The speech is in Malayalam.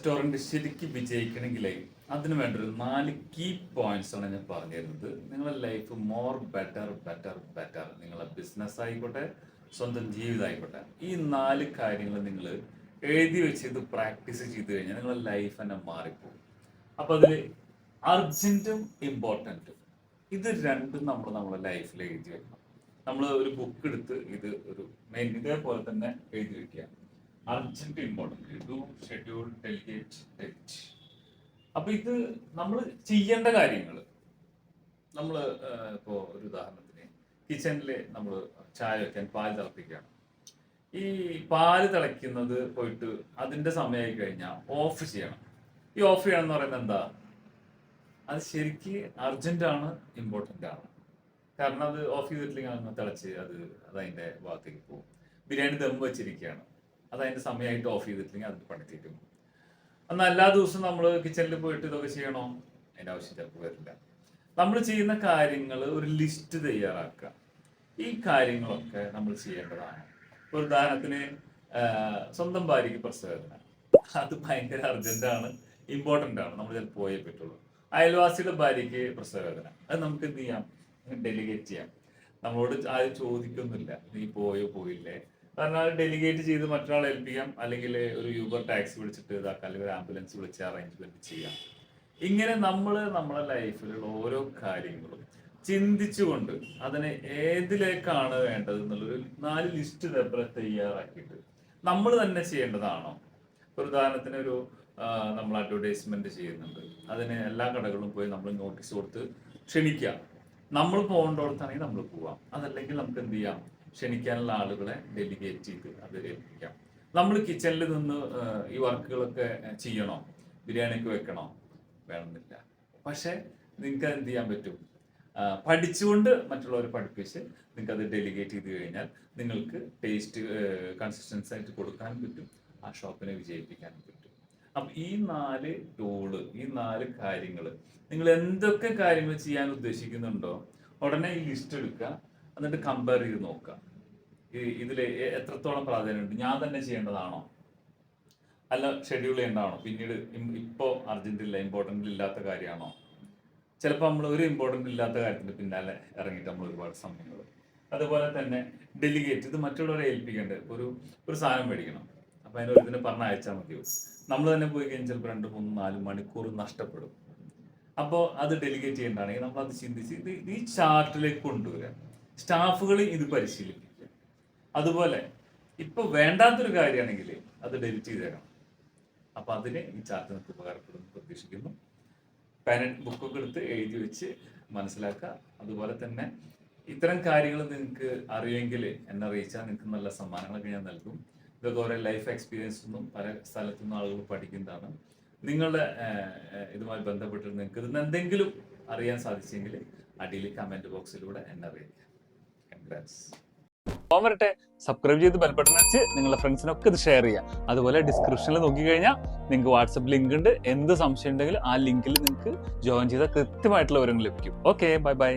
റെസ്റ്റോറൻറ്റ് ശരിക്കും വിജയിക്കണമെങ്കിൽ അതിന് വേണ്ട ഒരു 4 കീ പോയിന്റ്സ് ആണ് ഞാൻ പറഞ്ഞു തരുന്നത്. നിങ്ങളുടെ ലൈഫ് മോർ ബെറ്റർ നിങ്ങളെ ബിസിനസ് ആയിക്കോട്ടെ, സ്വന്തം ജീവിതമായിക്കോട്ടെ, ഈ 4 കാര്യങ്ങൾ നിങ്ങൾ എഴുതി വെച്ച് ഇത് പ്രാക്ടീസ് ചെയ്ത് കഴിഞ്ഞാൽ നിങ്ങളുടെ ലൈഫ് തന്നെ മാറിപ്പോകും. അപ്പോൾ അതിൽ അർജൻറ്റും ഇമ്പോർട്ടൻറ്റും ഇത് രണ്ടും നമ്മുടെ ലൈഫിൽ എഴുതി വെക്കണം. നമ്മൾ ഒരു ബുക്ക് എടുത്ത് ഇത് ഒരു മെയിൻ ഇതേപോലെ തന്നെ എഴുതി വെക്കുക. Urgent important, do, schedule, delegate, delete. അപ്പൊ ഇത് നമ്മൾ ചെയ്യേണ്ട കാര്യങ്ങൾ. നമ്മൾ ഇപ്പോൾ ഒരു ഉദാഹരണത്തിന് കിച്ചണിൽ നമ്മൾ ചായ വെക്കാൻ പാൽ തിളപ്പിക്കുകയാണ്. ഈ പാല് തിളയ്ക്കുന്നത് പോയിട്ട് അതിന്റെ സമയമായി കഴിഞ്ഞാൽ ഓഫ് ചെയ്യണം. ഈ ഓഫ് ചെയ്യണം എന്ന് പറയുന്നത് എന്താ? അത് ശരിക്ക് അർജന്റ് ആണ്, ഇമ്പോർട്ടൻ്റ് ആണ്. കാരണം അത് ഓഫ് ചെയ്തിട്ടില്ലെങ്കിൽ അങ്ങ് തിളച്ച് അതതിൻ്റെ ഭാഗത്തേക്ക് പോകും. ബിരിയാണി ദം വെച്ചിരിക്കുകയാണ്, അതതിൻ്റെ സമയമായിട്ട് ഓഫ് ചെയ്തിട്ടില്ലെങ്കിൽ അതിന് പണിത്തേക്കും. എന്നാൽ എല്ലാ ദിവസവും നമ്മൾ കിച്ചണിൽ പോയിട്ട് ഇതൊക്കെ ചെയ്യണോ? അതിൻ്റെ ആവശ്യം ചിലപ്പോൾ വരില്ല. നമ്മൾ ചെയ്യുന്ന കാര്യങ്ങൾ ഒരു ലിസ്റ്റ് തയ്യാറാക്കുക. ഈ കാര്യങ്ങളൊക്കെ നമ്മൾ ചെയ്യേണ്ടതാണ്. ഒരു ഉദാഹരണത്തിന് സ്വന്തം ഭാര്യയ്ക്ക് പ്രസവവേദന, അത് ഭയങ്കര അർജന്റാണ്, ഇമ്പോർട്ടൻ്റ് ആണ്, നമ്മൾ ചിലപ്പോൾ പോയേ പറ്റുള്ളൂ. അയൽവാസിയുടെ ഭാര്യയ്ക്ക് പ്രസവവേദന, അത് നമുക്ക് എന്ത് ചെയ്യാം? ഡെലിഗേറ്റ് ചെയ്യാം. നമ്മളോട് ആരും ചോദിക്കൊന്നുമില്ല നീ പോയോ പോയില്ലേ. കാരണം അത് ഡെലിഗേറ്റ് ചെയ്ത് മറ്റൊരാളെ ഏൽപ്പിക്കാം, അല്ലെങ്കിൽ ഒരു യൂബർ ടാക്സി വിളിച്ചിട്ട് ഇതാക്കാം, അല്ലെങ്കിൽ ഒരു ആംബുലൻസ് വിളിച്ച് അറേഞ്ച്മെന്റ് ചെയ്യാം. ഇങ്ങനെ നമ്മളെ ലൈഫിലുള്ള ഓരോ കാര്യങ്ങളും ചിന്തിച്ചുകൊണ്ട് അതിനെ ഏതിലേക്കാണ് വേണ്ടത് എന്നുള്ളൊരു 4 ലിസ്റ്റ് തയ്യാറാക്കിയിട്ട് നമ്മൾ തന്നെ ചെയ്യേണ്ടതാണോ? ഒരു ഉദാഹരണത്തിന് നമ്മൾ അഡ്വർടൈസ്മെന്റ് ചെയ്യുന്നുണ്ട്, അതിന് എല്ലാ കടകളിലും പോയി നമ്മൾ നോട്ടീസ് കൊടുത്ത് ക്ഷണിക്കുക. നമ്മൾ പോകേണ്ടടുത്താണെങ്കിൽ നമ്മൾ പോവാം. അതല്ലെങ്കിൽ നമുക്ക് എന്ത് ചെയ്യാം? ക്ഷണിക്കാനുള്ള ആളുകളെ ഡെലിഗേറ്റ് ചെയ്ത് അത് ഏൽപ്പിക്കാം. നമ്മൾ കിച്ചണിൽ നിന്ന് ഈ വർക്കുകളൊക്കെ ചെയ്യണോ? ബിരിയാണിക്ക് വെക്കണോ? വേണമെന്നില്ല. പക്ഷെ നിങ്ങൾക്ക് എന്ത് ചെയ്യാൻ പറ്റും? പഠിച്ചുകൊണ്ട് മറ്റുള്ളവരെ പഠിപ്പിച്ച് നിങ്ങൾക്ക് അത് ഡെലിഗേറ്റ് ചെയ്ത് കഴിഞ്ഞാൽ നിങ്ങൾക്ക് ടേസ്റ്റ് കൺസിസ്റ്റൻസി ആയിട്ട് കൊടുക്കാനും പറ്റും, ആ ഷോപ്പിനെ വിജയിപ്പിക്കാനും പറ്റും. അപ്പം ഈ 4 ടൂള്, ഈ 4 കാര്യങ്ങൾ നിങ്ങൾ എന്തൊക്കെ കാര്യങ്ങൾ ചെയ്യാൻ ഉദ്ദേശിക്കുന്നുണ്ടോ ഉടനെ ഈ ലിസ്റ്റ് എടുക്കുക. എന്നിട്ട് കമ്പയർ ചെയ്ത് നോക്കുക. ഇതിൽ എത്രത്തോളം പ്രാധാന്യമുണ്ട്? ഞാൻ തന്നെ ചെയ്യേണ്ടതാണോ, അല്ല ഷെഡ്യൂൾ ചെയ്യേണ്ടതാണോ? പിന്നീട് ഇപ്പോൾ അർജന്റില്ല, ഇമ്പോർട്ടൻ്റ് ഇല്ലാത്ത കാര്യമാണോ? ചിലപ്പോൾ നമ്മൾ ഒരു ഇമ്പോർട്ടൻ്റ് ഇല്ലാത്ത കാര്യത്തിന് പിന്നാലെ ഇറങ്ങിയിട്ട് നമ്മൾ ഒരുപാട് സമയങ്ങൾ. അതുപോലെ തന്നെ ഡെലിഗേറ്റ്, ഇത് മറ്റുള്ളവരെ ഏൽപ്പിക്കേണ്ടത്. ഒരു സാധനം മേടിക്കണം, അപ്പം അതിന് ഇതിനെ പറഞ്ഞ് അയച്ചാൽ മതിയോ? നമ്മൾ തന്നെ പോയി കഴിഞ്ഞാൽ ചിലപ്പോൾ 2, 3, 4 മണിക്കൂർ നഷ്ടപ്പെടും. അപ്പോൾ അത് ഡെലിഗേറ്റ് ചെയ്യേണ്ടതാണെങ്കിൽ നമ്മൾ അത് ചിന്തിച്ച് ഈ ചാർട്ടിലേക്ക് കൊണ്ടുവരിക. സ്റ്റാഫുകളെ ഇത് പരിശീലിപ്പിക്കുക. അതുപോലെ ഇപ്പോൾ വേണ്ടാത്തൊരു കാര്യമാണെങ്കിൽ അത് ഡെലിറ്റ് ചെയ്തേക്കണം. അപ്പം അതിന് ഈ ചാർട്ട് നമുക്ക് ഉപകാരപ്പെടുമെന്ന് പ്രതീക്ഷിക്കുന്നു. പെൻ ബുക്കൊക്കെ എടുത്ത് എഴുതി വെച്ച് മനസ്സിലാക്കുക. അതുപോലെ തന്നെ ഇത്തരം കാര്യങ്ങൾ നിങ്ങൾക്ക് അറിയുമെങ്കിൽ എന്നെ അറിയിച്ചാൽ നിങ്ങൾക്ക് നല്ല സമ്മാനങ്ങളൊക്കെ ഞാൻ നൽകും. ഇതൊക്കെ ഓരോ ലൈഫ് എക്സ്പീരിയൻസ് ഒന്നും പല സ്ഥലത്തുനിന്നും ആളുകൾ പഠിക്കുന്നതാണ്. നിങ്ങളുടെ ഇതുമായി ബന്ധപ്പെട്ട് നിങ്ങൾക്ക് ഇതിന് എന്തെങ്കിലും അറിയാൻ സാധിച്ചെങ്കിൽ അടിയിൽ കമന്റ് ബോക്സിലൂടെ എന്നെ അറിയിക്കുക. കൺഗ്രാറ്റ്സ്. വരട്ടെ, സബ്സ്ക്രൈബ് ചെയ്ത് ബെൽ ബട്ടൺ വെച്ച് നിങ്ങളുടെ ഫ്രണ്ട്സിനൊക്കെ ഇത് ഷെയർ ചെയ്യുക. അതുപോലെ ഡിസ്ക്രിപ്ഷനിൽ നോക്കിക്കഴിഞ്ഞാൽ നിങ്ങൾക്ക് വാട്സപ്പ് ലിങ്ക് ഉണ്ട്. എന്ത് സംശയം ഉണ്ടെങ്കിലും ആ ലിങ്കിൽ നിങ്ങൾക്ക് ജോയിൻ ചെയ്താൽ കൃത്യമായിട്ടുള്ള വിവരങ്ങൾ ലഭിക്കും. Okay, by.